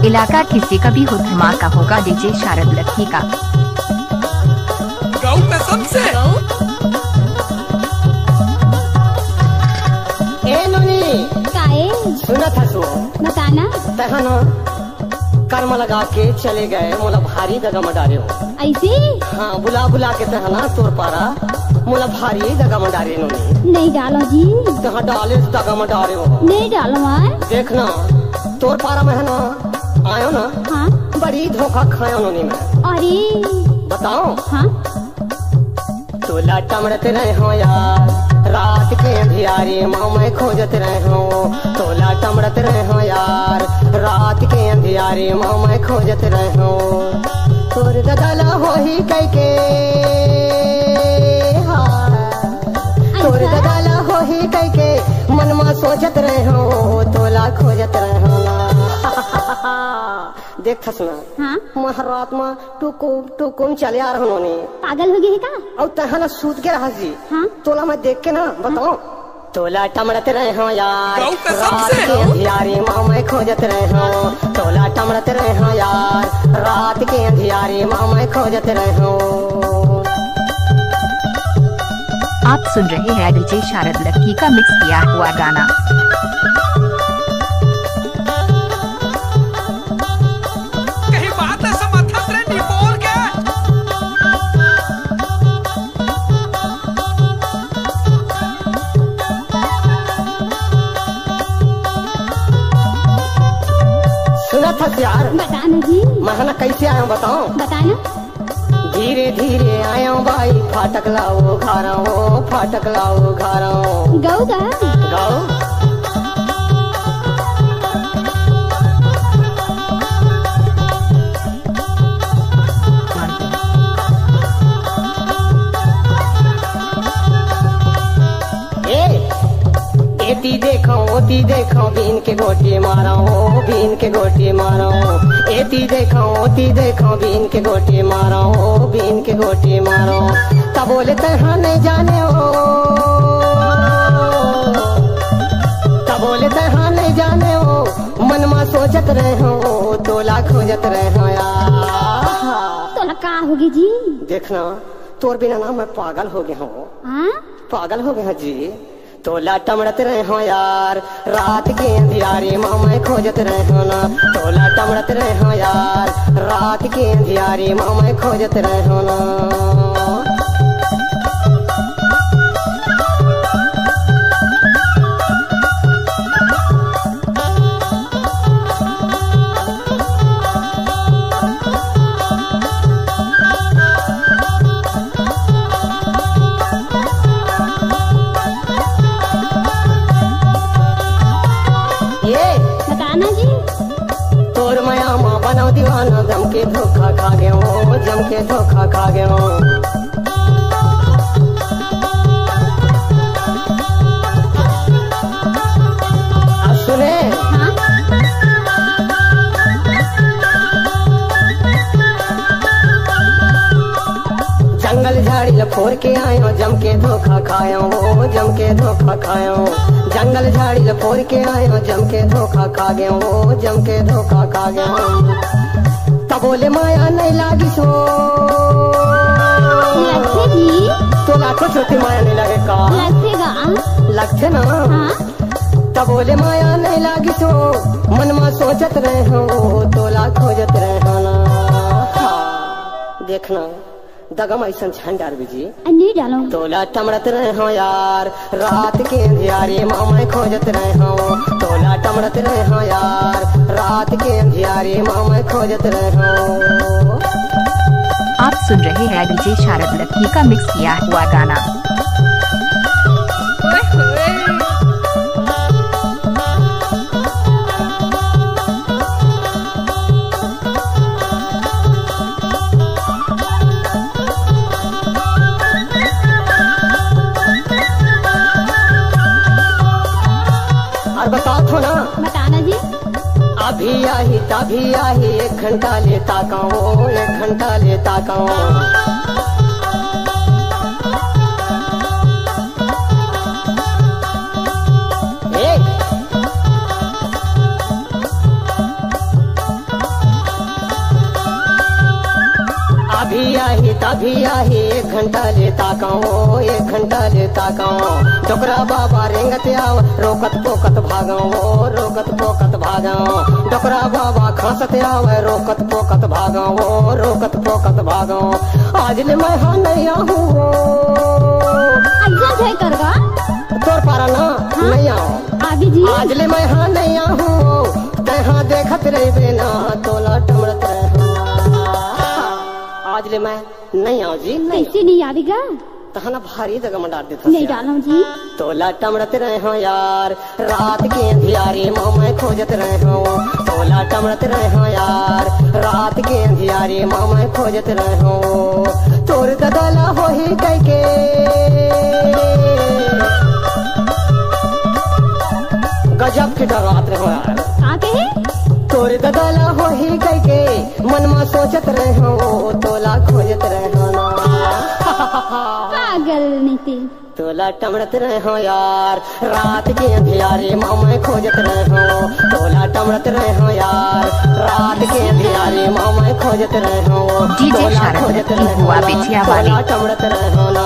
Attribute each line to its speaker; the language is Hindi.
Speaker 1: इलाका किसी का भी हो धमाका होगा डीजे शारद लक्की का।
Speaker 2: गाँव में सबसे
Speaker 3: सुना था सो
Speaker 4: बताना
Speaker 3: तहन कर्म लगा के चले गए मोला भारी दगा मडारे हो
Speaker 4: ऐसे।
Speaker 3: हाँ बुला बुला के तहना तोर पारा मोला भारी दगा मडारे इन्होंने।
Speaker 4: नहीं डालो जी।
Speaker 3: तहाँ डाले दगा मडारे हो।
Speaker 4: नहीं डालो यार।
Speaker 3: देखना तोर पारा में है ना आयो ना।
Speaker 4: हाँ
Speaker 3: बड़ी धोखा खाया उन्होंने मैं।
Speaker 4: अरे
Speaker 3: बताओ।
Speaker 4: हाँ
Speaker 3: तोला टमड़ते रहे हो यार रात के अंधियारे माँ मैं खोजत रहे हो। तोला टमड़त रहे हो यार रात के अंधियारे माँ मैं खोजत रहे हो। तोर दगला हो ही कह के तोर दगला हो ही कह के मन में सोचत रहे हो। तोला खोजत रहे हो ना। देख थसना
Speaker 4: हाँ
Speaker 3: महारात में टुकुम चले आ रहा उन्होंने।
Speaker 4: पागल हो गई है का?
Speaker 3: और तहना सूत के रहा जी।
Speaker 4: हाँ
Speaker 3: तोला मैं देख के ना बताओ। तोला टमड़ते रहे हो यार
Speaker 2: गाँव का
Speaker 3: रात
Speaker 2: सबसे
Speaker 3: के अंधियारे माँ मैं खोजत रहे हो। तोला टमड़ते रहे हो यार रात के अंधियारे माँ मैं खोजत रहे हो।
Speaker 1: आप सुन रहे हैं डीजे शारद लक्की का मिक्स किया हुआ गाना।
Speaker 2: कहीं बात है समर्थन रे निपोर के।
Speaker 3: सुना था यार।
Speaker 4: बताना जी।
Speaker 3: मैं कैसे आया बताओ।
Speaker 4: बताना।
Speaker 3: धीरे धीरे आया भाई फाटक लाओ घारा हो फाटक लाओ घारा हो।
Speaker 4: गौ का
Speaker 3: गाओ ओती देखो बीन के गोटी मारो बीन के गोटी मारो। एती देखो ओती देखो बीन के गोटी मारो बीन के गोटी मारो। तब बोले तहाँ नहीं जाने हो तब बोले तहाँ नहीं जाने हो। मन में सोचत रहे हो तोला खोजत रहे हो यार।
Speaker 4: तो का होगी जी?
Speaker 3: देखना तोर बिना ना मैं पागल हो गया हूँ।
Speaker 4: हाँ
Speaker 3: पागल हो गया जी। तोला टमड़त रहे हो यार रात के अंधियारे माँ मैं खोजत रहे हो ना। तोला टमड़त रहे हो यार रात के अंधियारे माँ मैं खोजत रहे हो ना।
Speaker 4: बताना जी।
Speaker 3: तोर माया माँ बनाओ दीवाना जम के धोखा खा गए हो जम के धोखा खा गए हो। अब सुने
Speaker 4: हाँ
Speaker 3: जंगल झाड़ी लफोर के आयो जम के धोखा खायो जम के धोखा खायो। जंगल झाड़ी लफोर के आयो जम के धोखा खा गए हो जम के धोखा खा गए हो। तब बोले माया नहीं लागी सो
Speaker 4: लगते जी।
Speaker 3: तो लाखों छोटी माया नहीं लगे का
Speaker 4: लगतेगा
Speaker 3: लगते ना।
Speaker 4: हाँ
Speaker 3: तब बोले माया नहीं लागी सो मन में सोचत रहे हो तोला खोजत रहे हो ना। हाँ, देखना दगम ऐसा झंडार बीजी
Speaker 4: नहीं डालो।
Speaker 3: तोला टमड़त रहे हो यार रात के अंधियारे माँ मैं खोजत रहे हो। तोला टमड़त रहे हो यार रात के अंधियारे माँ मैं खोजत रहे हो।
Speaker 1: आप सुन रहे हैं डीजे शारद लक्की का मिक्स किया हुआ गाना।
Speaker 3: और बताओ थो ना।
Speaker 4: बताना जी।
Speaker 3: अभी आही तभी आही 1 घंटा लेता कहूँ 1 घंटा लेता कहूँ। तभी आही 1 घंटा लेता कहूँ 1 घंटा लेता कहूँ डोकरा बाबा रेंगत आव रोकत पोकत भागो रोकत पोकत भागो डोकरा बाबा खांसत आव रोकत पोकत भागो रोकत पोकत भागो आज ले मैं हाँ नहीं आहूँ
Speaker 4: अच्छा थे करगा
Speaker 3: तोर पारा ना नहीं आओ
Speaker 4: आगे जी
Speaker 3: आज ले मैं हाँ नहीं आहूँ तहाँ देखत रही बेना तोला टमड़त रहे आज ले मैं नहीं आओ जी नहीं
Speaker 4: कैसे नहीं आवेगा
Speaker 3: तहना भारी जगह में डाल देता
Speaker 4: नहीं डालो जी
Speaker 3: तोला टमड़त रहे हो यार रात के अंधियारे माँ मैं खोजत रहे हो तोला टमड़त रहे हो यार रात के अंधियारे माँ मैं खोजत रहे हो तोर ददला हो ही कह के गजब के डरात रहे हो यार
Speaker 4: आते हैं
Speaker 3: तोर ददला हो ही कह के मन में सोचत रहे हो तोला खोजत रहे हो ना
Speaker 4: पागल नीति
Speaker 3: तोला टमड़त रहे हो यार रात के अंधियारे माँ मैं खोजत रहे हो तोला टमड़त रहे हो यार रात के अंधियारे माँ मैं खोजत रहे हो
Speaker 1: डीजे
Speaker 3: तोला
Speaker 1: शारद
Speaker 3: खोजत
Speaker 1: लक्की
Speaker 3: रहे हो
Speaker 1: हुआ
Speaker 3: ना,
Speaker 1: बिछिया वाली।
Speaker 3: तोला टमड़त रहे हो ना।